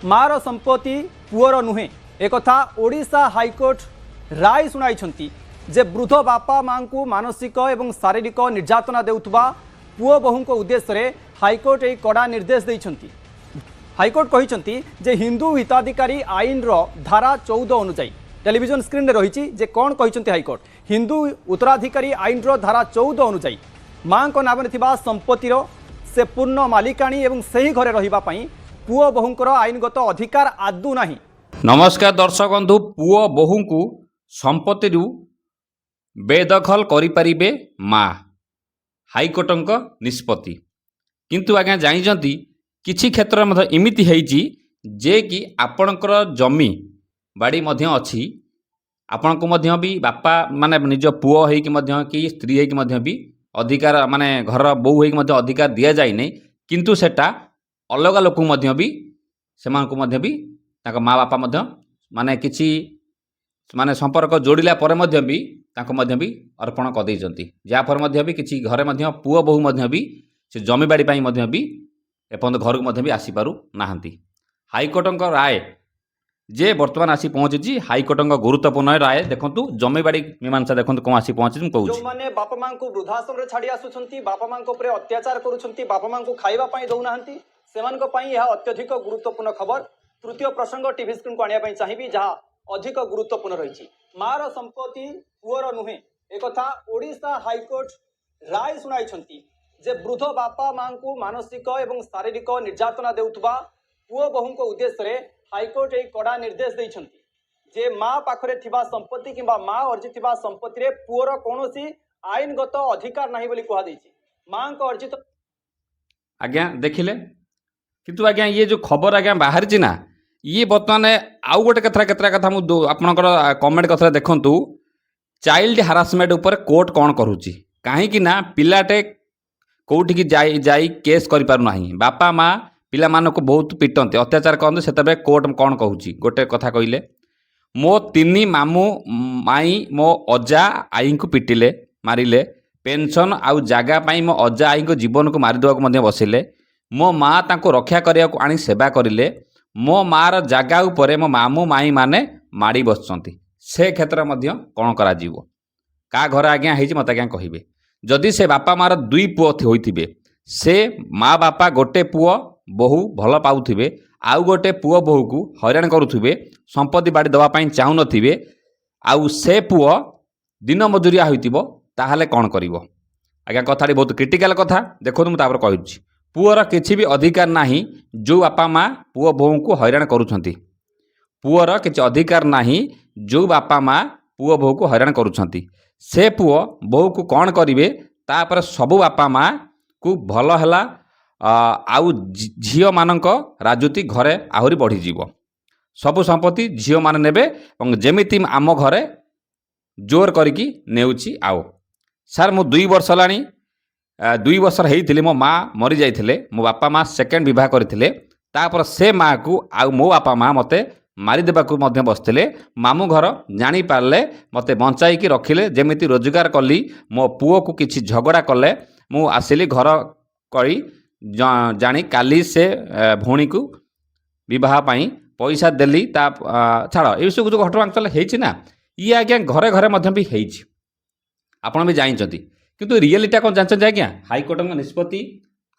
मार संपत्ति पुअर नुहे एक ओडिशा हाईकोर्ट राय सुनाई जे वृद्ध बापा माँ को मानसिक एवं शारीरिक निर्यातना देउथबा पुओ बहु उद्देश्य हाईकोर्ट एक कड़ा निर्देश देइछंती। हाईकोर्ट कहिछंती जे हिंदू हिताधिकारी आईन रो धारा 14 अनुसार टेलीविजन स्क्रीन रही जे कौन कहिछंती हाईकोर्ट हिंदू उत्तराधिकारी आईन रो धारा 14 अनुसार माँ को नाम संपत्तिर से पूर्ण मालिकाणी एवं सही घरे रहिबा पई पुओ बहुंकर आईनगत अधिकार आदु नाही। नमस्कार दर्शक बंधु, पुओ बहु को संपत्ति बेदखल करिपारिबे माँ हाईकोर्ट निष्पत्ति। किंतु आज्ञा जानिचंती किछि क्षेत्र में इमिति हेइची जे कि आपणकर जमी बाड़ी मध्य अछि आपण को मध्य भी बापा माने निज पुओ हेइकि मध्य कि स्त्री हेइकि मध्य भी अधिकार माने घर बोउ हेइकि मध्य अधिकार दिया जाय नै, किंतु सेटा अलग लोक मध्य भी सेमान को मध्य भी ताका माँ बापा मध्य माने किछि माने संपर्क जोड़िला परे मध्य भी ताको मध्य भी अर्पण कर दैचंती, जा पर मध्य भी किछि घरे मध्य पुओ बहु मध्य भी से जमी बाड़ी पई मध्य भी एपंत घर को मध्य भी आसी पारु नाहंती। हाईकोर्ट राय जे वर्तमान आसी पहुंची हाईकोर्ट गुरुत्वपूर्ण राय देखंतु जमी बाड़ी मीमांसा देखंतु कोन आसी पहुंची हम कहू जो माने बापा मां को वृद्धाश्रम रे छाडी आसुछंती बापा मां को ऊपर अत्याचार करूछंती बापा मां को खाइबा पई दउ नाहंती सेमान को पई यह अत्यधिक गुरुत्वपूर्ण खबर। तृतीय प्रसंग टीवी स्क्रीन को आनिया पई चाहिबी जहां अधिक गुरुत्वपूर्ण रही मार संपत्ति पुअर नुहे एक ओडिशा हाईकोर्ट राय सुनाई जे वृद्ध बापा माँ को मानसिक एवं शारीरिक निर्यातना देउथबा पुओ बहु उद्देश्य हाईकोर्ट एक कड़ा निर्देश देइछंती जे माँ पाखरे थिबा संपत्ति किंबा माँ अर्जित संपत्ति रे पुओर कोनोसी आईनगत अधिकार नाही बोली कहा दैछि। माँ को अर्जित आज्ञा देखिले किंतु आज्ञा ये जो खबर आज्ञा बाहर छि ना ये बर्तमान आउ गोटे कथा मु आपनकर कमेंट कथा देखंतु चाइल्ड हारासमेंट ऊपर कोर्ट कौन करूची कहीं ना पिलाटे कौटी जाई केस करि पारु नाही बापा माँ पिला मान को बहुत पिटंते अत्याचार करते से कोर्ट कौन कहूची गोटे कथा कहले मो तीन मामू माई मो अजा आई को पिटिले मारिले पेंशन आउ जगह पाई मो अजा आई को जीवन को मारिदेवा बसिले मो माँ ताको रक्षा करने को आनी सेवा करिले मो मार जगह उपरे मो मामू माई माने माड़ी बसचंती से क्षेत्र मध्य कौन करा जीवो का घर आज्ञा हेछि मत आज्ञा कहिबे जदि से बापा मार दुई पुओ होइथिबे से माँ बापा गोटे पुओ बहु भल पाउथिबे आउ गोटे पुओ बहु को हैरान करुथिबे संपत्ति बाड़ी दवा पई चाहू नथिबे आउ से पुओ दिन मजूरिया होइतिबो ताहाले कौन करिवो आज्ञा कथाटी बहुत क्रिटिकल कथा देखो मु तापर कहूछि पुओर किछि भी अधिकार नाही जो बापा माँ पुओ बहु को हैरान करुछंती पुओर किछि अधिकार नाही जो बापा माँ पुओ बहु को हैरान करुछंती से पुओ बहु को कौन करिवे तापर सबु बापा माँ को भल हैला आउ झियो मानक राजनीति घरे आहुरी बढ़ी जीवो सबु संपत्ति झियो मान नेबे और जेमिति आम घरे जोर करिकी नेउची आओ सार मु 2 वर्ष लानी 2 वर्ष होइथिले मो माँ मरी जाइथिले मो बापा माँ सेकेंड विवाह करथिले तापर से माँ को आउ मो बापा माँ मते मारिदेबाकू मध्य बसथिले मामू घर जानी पारले मते बंचाई रखिले जेमिति रोजगार कली मो पुओ को किछि झगड़ा कले मु आसिली घर करी जानी काली से भौणी को विवाह पाई पैसा देली ता छाड़ ये सब जो घटना चल हेछि ना ये आज्ञा घरे घरे मध्य भी हेछि आपण भी जानिचंती किंतु रियलिटी कौन जानते आज्ञा हाईकोर्ट निष्पत्ति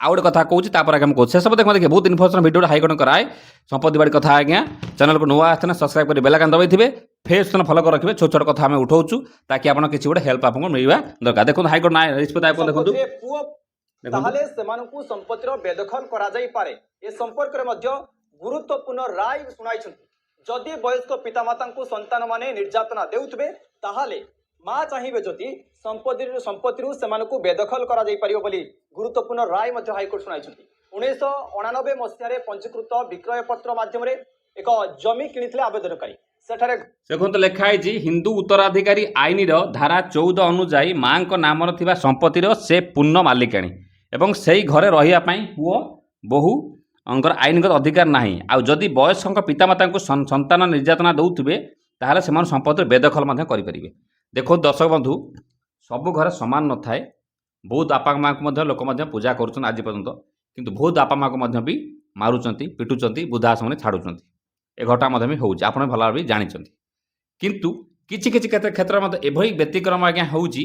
आउ गोटे कथा कहूँ तापर आगे कहूँ से सब देखिए बहुत इन्फर्मेशन वीडियो हाईकोर्ट कराए संपत्ति बाड़ी कथा आज्ञा चैनल को नुआ आसते सब्सक्राइब कर बेल आइकन दबाई थे फेस फॉलो कर रखिए छोट छोट कथा आम उठाऊँ ताकि आप किसी गोटे हेल्प आपको मिलवा दरकार देखो हाईकोर्ट ना निष्पत्ति आप देखो ताहले सेमानकु संपत्तिर बेदखल करा जाई पारे ए संपर्क रे मध्य गुरुत्वपूर्ण राय सुनाई जदि वयस्क पितामाता को संतान माने निर्यातना देउथबे ताहले माँ चाहिए जदि संपत्ति सेमानकु बेदखल करा जाई परियो बोली गुरुत्वपूर्ण राय मध्य हाईकोर्ट सुनाई 1989 मसीह पंजीकृत विक्रय पत्र माध्यम एक जमी किनिथिले आवेदनकारी सेठारे देखो लिखाई हिंदू उत्तराधिकारी आईन धारा 14 अनुजाई माँ नाम संपत्तिर से पूर्ण मालिकाणी एवं से घरे रहिया पुओ बहु अंकर आईनगत अधिकार नाही आउ जदि वयस्क पितामाता को संतान निर्यातना दौथे ताहले से संपत्ति बेदखल करें। देखो दर्शक बंधु सबु घर समान न थाए बहुत बापा माँ को लोक पूजा कर आज पर्यंत किंतु बहुत बापा माँ को भी ମାରୁଛନ୍ତି ପିଟୁଛନ୍ତି ବୃଦ୍ଧା ଆଶ୍ରମରେ ଛାଡ଼ୁଛନ୍ତି। ଏ ଘଟଣା ମଧ୍ୟ ବି ହେଉଛି, ଆପଣ ଭଲ ଭାବେ ବି ଜାଣିଛନ୍ତି। କିନ୍ତୁ କିଛି କିଛି କ୍ଷେତ୍ରରେ ମଧ୍ୟ ଏଭଳି ବ୍ୟତିକ୍ରମ ଆଜ୍ଞା ହେଉଛି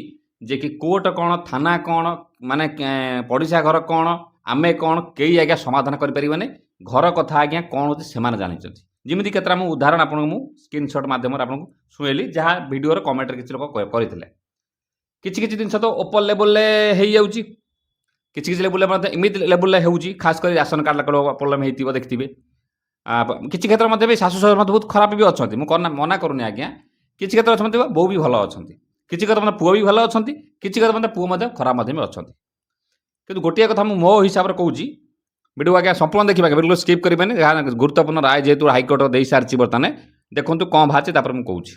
ଯେ କି କୋର୍ଟ କ'ଣ ଥାନା କ'ଣ ମାନେ ପଡ଼ିଶା ଘର କ'ଣ ଆମେ କ'ଣ କେହି ଆଜ୍ଞା ସମାଧାନ କରିପାରିବେନି। ଘର କଥା ଆଜ୍ଞା କ'ଣ ହେଉଛି ସେମାନେ ଜାଣିଛନ୍ତି। ଯେମିତି କେତେଟା ମୁଁ ଉଦାହରଣ ଆପଣଙ୍କୁ ମୁଁ ସ୍କ୍ରିନଶଟ୍ ମାଧ୍ୟମରେ ଆପଣଙ୍କୁ ଶୁଣେଇଲି, ଯାହା ଭିଡ଼ିଓର କମେଣ୍ଟରେ କିଛି ଲୋକ କରିଥିଲେ। କିଛି କିଛି ଜିନିଷ ତ ଓପର ଲେବୁଲରେ ହେଇଯାଉଛି, କିଛି କିଛି ଲେବୁଲରେ ମଧ୍ୟ ଏମିତି ଲେବୁଲରେ ହେଉଛି, ଖାସ୍ କରି ରାସନ କାର୍ଡ଼ ପ୍ରୋବ୍ଲେମ୍ ହେଇଥିବ ଦେଖିଥିବେ। କିଛି କ୍ଷେତ୍ରରେ ମଧ୍ୟ ବି ଶାଶୁ ଶ୍ୱଶୁର ମଧ୍ୟ ବହୁତ ଖରାପ ବି ଅଛନ୍ତି, ମୁଁ ମନା କରୁନି ଆଜ୍ଞା। କିଛି କ୍ଷେତ୍ରରେ ଅଛନ୍ତି ବୋଉ ବି ଭଲ ଅଛନ୍ତି, କିଛି କ୍ଷେତ୍ରରେ ମଧ୍ୟ ପୁଅ ବି ଭଲ ଅଛନ୍ତି, କିଛି କ୍ଷେତ୍ରରେ ମଧ୍ୟ ପୁଅ ମଧ୍ୟ ଖରାପ ମଧ୍ୟ ବି ଅଛନ୍ତି। କିନ୍ତୁ ଗୋଟିଏ କଥା ମୁଁ ମୋ ହିସାବରେ କହୁଛି, ଭିଡ଼ିଓ ଆଜ୍ଞା ସମ୍ପୂର୍ଣ୍ଣ ଦେଖିବା, ବିଲକୁଲ ସ୍କିପ୍ କରିବେନି। ଯାହା ଗୁରୁତ୍ୱପୂର୍ଣ୍ଣ ରାୟ ଯେହେତୁ ହାଇକୋର୍ଟ ଦେଇସାରିଛି ବର୍ତ୍ତମାନ, ଦେଖନ୍ତୁ କ'ଣ ବାହାରିଛି ତାପରେ ମୁଁ କହୁଛି।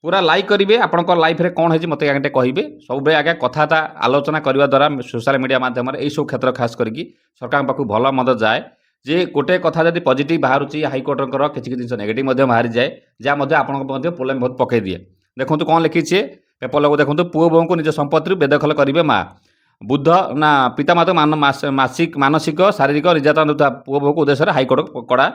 ପୁରା ଲାଇକ୍ କରିବେ, ଆପଣଙ୍କ ଲାଇଫରେ କ'ଣ ହେଇଛି ମୋତେ ଆଜ୍ଞା ଟିକେ କହିବେ। ସବୁବେଳେ ଆଜ୍ଞା କଥାବାର୍ତ୍ତା ଆଲୋଚନା କରିବା ଦ୍ୱାରା ସୋସିଆଲ ମିଡ଼ିଆ ମାଧ୍ୟମରେ ଏଇସବୁ କ୍ଷେତ୍ର ଖାସ୍ କରିକି ସରକାରଙ୍କ ପାଖକୁ ଭଲ ମନ୍ଦ ଯାଏ। ଯେ ଗୋଟେ କଥା ଯଦି ପଜିଟିଭ୍ ବାହାରୁଛି ହାଇକୋର୍ଟଙ୍କର, କିଛି କିଛି ଜିନିଷ ନେଗେଟିଭ୍ ମଧ୍ୟ ବାହାରିଯାଏ, ଯାହା ମଧ୍ୟ ଆପଣଙ୍କ ମଧ୍ୟ ପ୍ରୋବ୍ଲେମ୍ ବହୁତ ପକାଇ ଦିଏ। ଦେଖନ୍ତୁ କ'ଣ ଲେଖିଛି ପେପର ଲୋକ, ଦେଖନ୍ତୁ ପୁଅ ବୋହୂଙ୍କୁ ନିଜ ସମ୍ପତ୍ତିରୁ ବେଦଖଲ କରିବେ ମା। ବୁଦ୍ଧ ନା ପିତାମାତା ମାନସିକ ଶାରୀରିକ ନିର୍ଯାତନା ଦେଉଥିବା ପୁଅ ବୋହୂଙ୍କ ଉଦ୍ଦେଶ୍ୟରେ ହାଇକୋର୍ଟ କଡ଼ା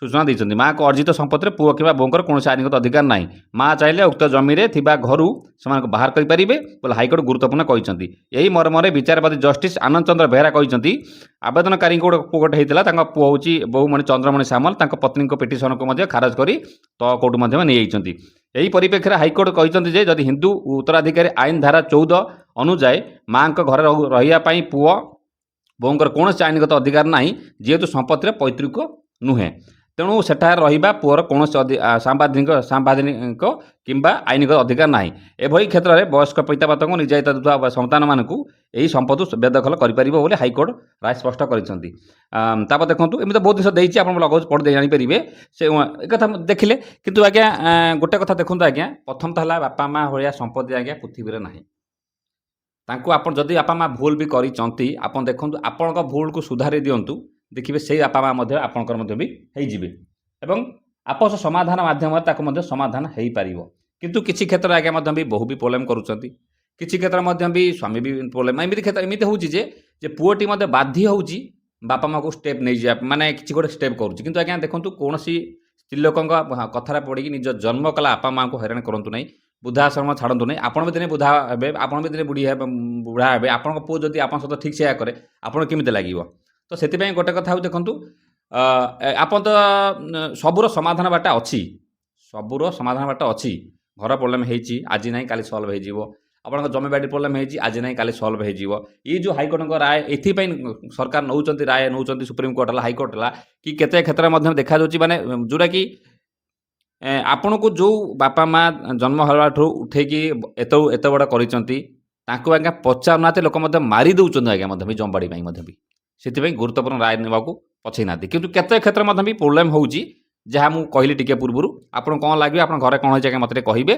ସୂଚନା ଦେଇଛନ୍ତି। ମାଆଙ୍କ ଅର୍ଜିତ ସମ୍ପତ୍ତିରେ ପୁଅ କିମ୍ବା ବୋହୂଙ୍କର କୌଣସି ଆଇନଗତ ଅଧିକାର ନାହିଁ। ମା ଚାହିଁଲେ ଉକ୍ତ ଜମିରେ ଥିବା ଘରୁ ସେମାନଙ୍କୁ ବାହାର କରିପାରିବେ ବୋଲି ହାଇକୋର୍ଟ ଗୁରୁତ୍ୱପୂର୍ଣ୍ଣ କହିଛନ୍ତି। ଏହି ମର୍ମରେ ବିଚାରପତି ଜଷ୍ଟିସ୍ ଆନନ୍ଦ ଚନ୍ଦ୍ର ବେହେରା କହିଛନ୍ତି, ଆବେଦନକାରୀଙ୍କୁ ପୁଅ ଗୋଟେ ହେଇଥିଲା, ତାଙ୍କ ପୁଅ ହେଉଛି ବୋହୂମଣି ଚନ୍ଦ୍ରମଣି ସାମଲ, ତାଙ୍କ ପତ୍ନୀଙ୍କ ପିଟିସନକୁ ମଧ୍ୟ ଖାରଜ କରି ତଳ କୋର୍ଟ ମଧ୍ୟ ନେଇଯାଇଛନ୍ତି। ଏହି ପରିପ୍ରେକ୍ଷୀରେ ହାଇକୋର୍ଟ କହିଛନ୍ତି ଯେ ଯଦି ହିନ୍ଦୁ ଉତ୍ତରାଧିକାରୀ ଆଇନ ଧାରା 14 ଅନୁଯାୟୀ ମାଆଙ୍କ ଘରେ ରହିବା ପାଇଁ ପୁଅ ବୋହୂଙ୍କର କୌଣସି ଆଇନଗତ ଅଧିକାର ନାହିଁ, ଯେହେତୁ ସମ୍ପତ୍ତିରେ ପୈତୃକ ନୁହେଁ, ତେଣୁ ସେଠାରେ ରହିବା ପୁଅର କୌଣସି ସାମ୍ବାଦିକ କିମ୍ବା ଆଇନଗତ ଅଧିକାର ନାହିଁ। ଏଭଳି କ୍ଷେତ୍ରରେ ବୟସ୍କ ପିତାମାତାଙ୍କୁ ନିର୍ଯାତିତ ହେଉଥିବା ସନ୍ତାନମାନଙ୍କୁ ଏହି ସମ୍ପତ୍ତି ବେଦଖଲ କରିପାରିବ ବୋଲି ହାଇକୋର୍ଟ ରାୟ ସ୍ପଷ୍ଟ କରିଛନ୍ତି। ତାପରେ ଦେଖନ୍ତୁ ଏମିତି ବହୁତ ଜିନିଷ ଦେଇଛି, ଆପଣ ଲଗାଉଛି ପଢ଼ି ଜାଣିପାରିବେ ସେ ଏକଥା ଦେଖିଲେ। କିନ୍ତୁ ଆଜ୍ଞା ଗୋଟେ କଥା ଦେଖନ୍ତୁ ଆଜ୍ଞା, ପ୍ରଥମତଃ ହେଲା ବାପା ମା' ଭଳିଆ ସମ୍ପତ୍ତି ଆଜ୍ଞା ପୃଥିବୀରେ ନାହିଁ। ତାଙ୍କୁ ଆପଣ ଯଦି ବାପା ମା' ଭୁଲ ବି କରିଛନ୍ତି, ଆପଣ ଦେଖନ୍ତୁ ଆପଣଙ୍କ ଭୁଲକୁ ସୁଧାରି ଦିଅନ୍ତୁ, ଦେଖିବେ ସେଇ ବାପା ମା' ମଧ୍ୟ ଆପଣଙ୍କର ମଧ୍ୟ ବି ହେଇଯିବେ ଏବଂ ଆପୋଷ ସମାଧାନ ମାଧ୍ୟମରେ ତାକୁ ମଧ୍ୟ ସମାଧାନ ହେଇପାରିବ। କିନ୍ତୁ କିଛି କ୍ଷେତ୍ରରେ ଆଜ୍ଞା ମଧ୍ୟ ବି ବହୁ ବି ପ୍ରୋବ୍ଲେମ୍ କରୁଛନ୍ତି, କିଛି କ୍ଷେତ୍ରରେ ମଧ୍ୟ ବି ସ୍ୱାମୀ ବି ପ୍ରୋବ୍ଲେମ୍। ଏମିତି ହେଉଛି ଯେ ପୁଅଟି ମଧ୍ୟ ବାଧ୍ୟ ହେଉଛି ବାପା ମା'କୁ ଷ୍ଟେପ୍ ନେଇଯିବା, ମାନେ କିଛି ଗୋଟେ ଷ୍ଟେପ୍ କରୁଛି। କିନ୍ତୁ ଆଜ୍ଞା ଦେଖନ୍ତୁ କୌଣସି ସ୍ତ୍ରୀ ଲୋକଙ୍କ କଥାରେ ପଡ଼ିକି ନିଜ ଜନ୍ମ କଲା ବାପା ମା'ଙ୍କୁ ହଇରାଣ କରନ୍ତୁ ନାହିଁ, ବୃଦ୍ଧାଶ୍ରମ ଛାଡ଼ନ୍ତୁ ନାହିଁ। ଆପଣ ବି ଦିନେ ବୃଦ୍ଧା ହେବେ, ଆପଣ ବି ଦିନେ ବୁଢ଼ା ହେବେ, ଆପଣଙ୍କ ପୁଅ ଯଦି ଆପଣଙ୍କ ସହିତ ଠିକ୍ ସେୟା କରେ ଆପଣଙ୍କୁ କେମିତି ଲାଗିବ? ତ ସେଥିପାଇଁ ଗୋଟେ କଥା ହେଉଛି ଦେଖନ୍ତୁ, ଆପଣ ତ ସବୁର ସମାଧାନ ବାଟ ଅଛି, ସବୁର ସମାଧାନ ବାଟ ଅଛି। ଘର ପ୍ରୋବ୍ଲେମ୍ ହେଇଛି, ଆଜି ନାହିଁ କାଲି ସଲ୍ଭ ହେଇଯିବ। ଆପଣଙ୍କ ଜମିବାଡ଼ି ପ୍ରୋବ୍ଲେମ୍ ହେଇଛି, ଆଜି ନାହିଁ କାଲି ସଲ୍ଭ ହେଇଯିବ। ଏଇ ଯେଉଁ ହାଇକୋର୍ଟଙ୍କ ରାୟ, ଏଥିପାଇଁ ସରକାର ନେଉଛନ୍ତି ରାୟ ନେଉଛନ୍ତି, ସୁପ୍ରିମକୋର୍ଟ ହେଲା ହାଇକୋର୍ଟ ହେଲା କି କେତେ କ୍ଷେତ୍ରରେ ମଧ୍ୟ ଦେଖାଯାଉଛି, ମାନେ ଯେଉଁଟାକି ଆପଣଙ୍କୁ ଯେଉଁ ବାପା ମା' ଜନ୍ମ ହେବାଠୁ ଉଠେଇକି ଏତେ ବଡ଼ କରିଛନ୍ତି, ତାଙ୍କୁ ଆଜ୍ଞା ପଚାରୁନାହାନ୍ତି, ଲୋକ ମଧ୍ୟ ମାରି ଦେଉଛନ୍ତି ଆଜ୍ଞା ମଧ୍ୟ ବି ଜମିବାଡ଼ି ପାଇଁ ମଧ୍ୟ ବି। ସେଥିପାଇଁ ଗୁରୁତ୍ୱପୂର୍ଣ୍ଣ ରାୟ ନେବାକୁ ପଛେଇ ନାହାନ୍ତି। କିନ୍ତୁ କେତେ କ୍ଷେତ୍ରରେ ମଧ୍ୟ ବି ପ୍ରୋବ୍ଲେମ୍ ହେଉଛି, ଯାହା ମୁଁ କହିଲି ଟିକେ ପୂର୍ବରୁ। ଆପଣଙ୍କୁ କ'ଣ ଲାଗିବ, ଆପଣ ଘରେ କ'ଣ ହେଇଛି ଆଜ୍ଞା ମୋତେ ଟିକେ କହିବେ।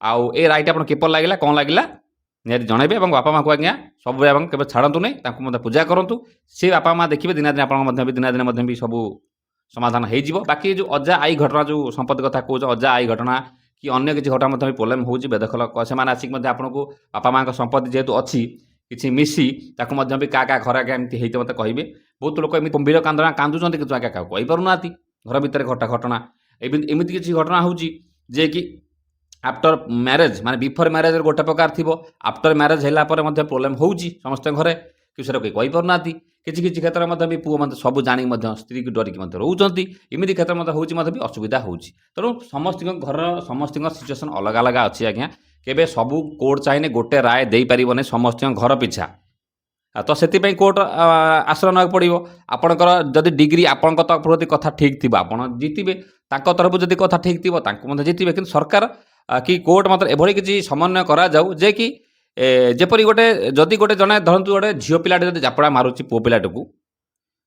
ଆଉ ଏ ରାୟଟି ଆପଣ କିପରି ଲାଗିଲା, କ'ଣ ଲାଗିଲା ନିହାତି ଜଣାଇବେ। ଏବଂ ବାପା ମା'ଙ୍କୁ ଆଜ୍ଞା ସବୁବେଳେ ଏବଂ କେବେ ଛାଡ଼ନ୍ତୁ ନାହିଁ, ତାଙ୍କୁ ମଧ୍ୟ ପୂଜା କରନ୍ତୁ। ସେ ବାପା ମା' ଦେଖିବେ ଦିନେ ଦିନେ ଆପଣଙ୍କ ମଧ୍ୟ ବି ଦିନେ ଦିନେ ମଧ୍ୟ ବି ସବୁ ସମାଧାନ ହେଇଯିବ। ବାକି ଯେଉଁ ଅଜା ଆଈ ଘଟଣା, ଯେଉଁ ସମ୍ପତ୍ତି କଥା କହୁଛ, ଅଜା ଆଈ ଘଟଣା କି ଅନ୍ୟ କିଛି ଘଟଣା ମଧ୍ୟ ବି ପ୍ରୋବ୍ଲେମ୍ ହେଉଛି, ବେଦଖଲ ସେମାନେ ଆସିକି ମଧ୍ୟ ଆପଣଙ୍କୁ ବାପା ମା'ଙ୍କ ସମ୍ପତ୍ତି ଯେହେତୁ ଅଛି କିଛି ମିଶି ତାକୁ ମଧ୍ୟ ବି କାହା ଘରେ ଆଜ୍ଞା ଏମିତି ହେଇଥିବ ମୋତେ କହିବେ। ବହୁତ ଲୋକ ଏମିତି ଗମ୍ଭୀର କାନ୍ଦୁଛନ୍ତି, କିନ୍ତୁ ଆଜ୍ଞା କାହାକୁ କହିପାରୁନାହାନ୍ତି। ଘର ଭିତରେ ଘଟଣା ଏମିତି କିଛି ଘଟଣା ହେଉଛି ଯେ କି ଆଫ୍ଟର ମ୍ୟାରେଜ୍, ମାନେ ବିଫୋର ମ୍ୟାରେଜ୍ ଗୋଟେ ପ୍ରକାର ଥିବ, ଆଫ୍ଟର ମ୍ୟାରେଜ୍ ହେଲା ପରେ ମଧ୍ୟ ପ୍ରୋବ୍ଲେମ୍ ହେଉଛି ସମସ୍ତଙ୍କ ଘରେ, କିନ୍ତୁ ସେଟା କେହି କହିପାରୁନାହାନ୍ତି। କିଛି କିଛି କ୍ଷେତ୍ରରେ ମଧ୍ୟ ବି ପୁଅ ମଧ୍ୟ ସବୁ ଜାଣିକି ମଧ୍ୟ ସ୍ତ୍ରୀକୁ ଡରିକି ମଧ୍ୟ ରହୁଛନ୍ତି। ଏମିତି କ୍ଷେତ୍ର ମଧ୍ୟ ହେଉଛି, ମଧ୍ୟ ବି ଅସୁବିଧା ହେଉଛି। ତେଣୁ ସମସ୍ତଙ୍କ ଘରର ସମସ୍ତଙ୍କ ସିଚୁଏସନ୍ ଅଲଗା ଅଲଗା ଅଛି ଆଜ୍ଞା। କେବେ ସବୁ କୋର୍ଟ ଚାହିଁଲେ ଗୋଟେ ରାୟ ଦେଇପାରିବନି ସମସ୍ତଙ୍କ ଘର ପିଛା। ତ ସେଥିପାଇଁ କୋର୍ଟ ଆଶ୍ରୟ ନେବାକୁ ପଡ଼ିବ। ଆପଣଙ୍କର ଯଦି ଡିଗ୍ରୀ ଆପଣଙ୍କ ତରଫରୁ ଯଦି କଥା ଠିକ୍ ଥିବ ଆପଣ ଜିତିବେ, ତାଙ୍କ ତରଫରୁ ଯଦି କଥା ଠିକ୍ ଥିବ ତାଙ୍କୁ ମଧ୍ୟ ଜିତିବେ। କିନ୍ତୁ ସରକାର କି କୋର୍ଟ ମାତ୍ର ଏଭଳି କିଛି ସମନ୍ୱୟ କରାଯାଉ ଯେ କି ଯେପରି ଯଦି ଜଣେ ଧରନ୍ତୁ ଗୋଟେ ଝିଅ ପିଲାଟେ ଯଦି ଚାପଡ଼ା ମାରୁଛି ପୁଅ ପିଲାଟାକୁ,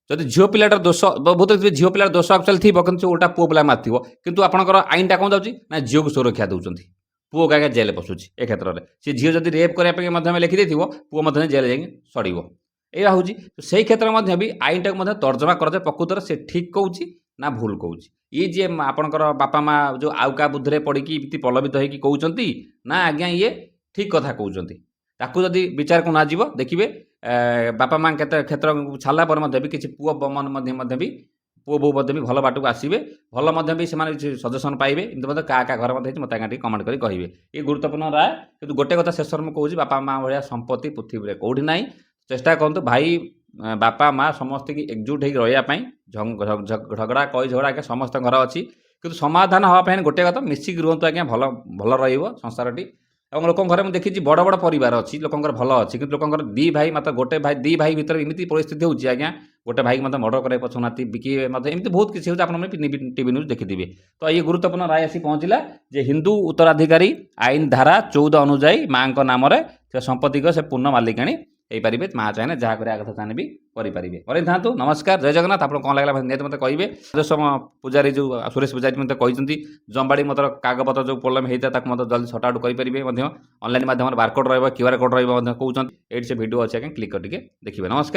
ଯଦି ଝିଅ ପିଲାଟାର ଦୋଷ ବହୁତ ଝିଅ ପିଲାର ଦୋଷ ଆକ୍ଚୁଆଲି ଥିବ, କିନ୍ତୁ ଓଲଟା ପୁଅ ପିଲା ମାରିଥିବ, କିନ୍ତୁ ଆପଣଙ୍କର ଆଇନଟା କ'ଣ ଯାଉଛି ନା ଝିଅକୁ ସୁରକ୍ଷା ଦେଉଛନ୍ତି, ପୁଅକୁ ଆଜ୍ଞା ଜେଲ୍ ପଶୁଛି। ଏ କ୍ଷେତ୍ରରେ ସେ ଝିଅ ଯଦି ରେପ୍ କରିବା ପାଇଁ ମଧ୍ୟ ଲେଖିଦେଇଥିବ, ପୁଅ ମଧ୍ୟ ଜେଲ୍ ଯାଇକି ସଡ଼ିବ। ଏଇଆ ହେଉଛି, ସେଇ କ୍ଷେତ୍ରରେ ମଧ୍ୟ ବି ଆଇନଟାକୁ ମଧ୍ୟ ତର୍ଜମା କରାଯାଏ, ପ୍ରକୃତରେ ସେ ଠିକ୍ କହୁଛି ନା ଭୁଲ କହୁଛି। ଇଏ ଯିଏ ଆପଣଙ୍କର ବାପା ମା' ଯେଉଁ ଆଉ କାହା ବୁଦ୍ଧିରେ ପଡ଼ିକି ଏମିତି ପ୍ରଲୋଭିତ ହେଇକି କହୁଛନ୍ତି ନା ଆଜ୍ଞା ଇଏ ଠିକ୍ କଥା କହୁଛନ୍ତି, ତାକୁ ଯଦି ବିଚାରକୁ ନ ଯିବ ଦେଖିବେ ବାପା ମା କ୍ଷେତ୍ର ଛାଡ଼ିଲା ପରେ ମଧ୍ୟ ବି କିଛି ପୁଅ ମଧ୍ୟ ବି ପୁଅ ବୋଉ ମଧ୍ୟ ବି ଭଲ ବାଟକୁ ଆସିବେ, ଭଲ ମଧ୍ୟ ବି ସେମାନେ କିଛି ସଜେସନ୍ ପାଇବେ। ଏମିତି ମଧ୍ୟ କାହା ଘର ମଧ୍ୟ ହେଇଛି ମୋତେ ଆଜ୍ଞା ଟିକେ କମେଣ୍ଟ କରି କହିବେ। ଏ ଗୁରୁତ୍ୱପୂର୍ଣ୍ଣ ରାୟ। କିନ୍ତୁ ଗୋଟେ କଥା ଶେଷରେ ମୁଁ କହୁଛି, ବାପା ମା ଭଳିଆ ସମ୍ପତ୍ତି ପୃଥିବୀରେ କେଉଁଠି ନାହିଁ। ଚେଷ୍ଟା କରନ୍ତୁ ଭାଇ ବାପା ମା ସମସ୍ତଙ୍କୁ ଏକଜୁଟ ହେଇକି ରହିବା ପାଇଁ। ଝଗଡ଼ା କଳି ଝଗଡ଼ା ଆଜ୍ଞା ସମସ୍ତଙ୍କ ଘର ଅଛି, କିନ୍ତୁ ସମାଧାନ ହେବା ପାଇଁ ଗୋଟେ କଥା, ମିଶିକି ରୁହନ୍ତୁ ଆଜ୍ଞା, ଭଲ ରହିବ ସଂସାରଟି। ଏବଂ ଲୋକଙ୍କ ଘରେ ମୁଁ ଦେଖିଛି ବଡ଼ ବଡ଼ ପରିବାର ଅଛି, ଲୋକଙ୍କର ଭଲ ଅଛି, କିନ୍ତୁ ଲୋକଙ୍କର ଦୁଇ ଭାଇ ଭିତରେ ଏମିତି ପରିସ୍ଥିତି ହେଉଛି ଆଜ୍ଞା, ଗୋଟେ ଭାଇକି ମଧ୍ୟ ମର୍ଡର କରିବାକୁ ପଛଉନାହାନ୍ତି, ବିକିବେ ମଧ୍ୟ, ଏମିତି ବହୁତ କିଛି ହେଉଛି। ଆପଣମାନେ ଟିଭି ନ୍ୟୁଜ୍ ଦେଖିଥିବେ। ତ ଏଇ ଗୁରୁତ୍ୱପୂର୍ଣ୍ଣ ରାୟ ଆସି ପହଞ୍ଚିଲା ଯେ ହିନ୍ଦୁ ଉତ୍ତରାଧିକାରୀ ଆଇନ ଧାରା 14 ଅନୁଯାୟୀ ମାଙ୍କ ନାମରେ ସେ ସମ୍ପତ୍ତିକ ସେ ପୂର୍ଣ୍ଣ ମାଲିକାଣୀ ହେଇପାରିବେ। ମା ଚାହିଁଲେ ଯାହା କରିବା କଥା ଚାହିଁଲେ ବି କରିପାରିବେ। କରିଥାନ୍ତୁ। ନମସ୍କାର, ଜୟ ଜଗନ୍ନାଥ। ଆପଣ କ'ଣ ଲାଗିଲା ନିହାତି ମୋତେ କହିବେ। ରାଜସ୍ୱ ପୂଜାରୀ ଯେଉଁ ସୁରେଶ ପୂଜାରୀ ମୋତେ କହିଛନ୍ତି ଜମ୍ବାଡ଼ି ମତର କାଗଜପତ୍ର ଯେଉଁ ପ୍ରୋବ୍ଲେମ୍ ହେଇଥାଏ ତାକୁ ମଧ୍ୟ ଜଲ୍ଦି ସର୍ଟ ଆଉଟ୍ କରିପାରିବେ। ମଧ୍ୟ ଅନଲାଇନ୍ ମାଧ୍ୟମରେ ବାରକୋଡ଼ ରହିବ, QR କୋଡ଼ ରହିବ ମଧ୍ୟ କହୁଛନ୍ତି। ଏଇଠି ସେ ଭିଡ଼ିଓ ଅଛି ଆଜ୍ଞା, କ୍ଲିକ୍ କରି ଟିକେ ଦେଖିବେ। ନମସ୍କାର।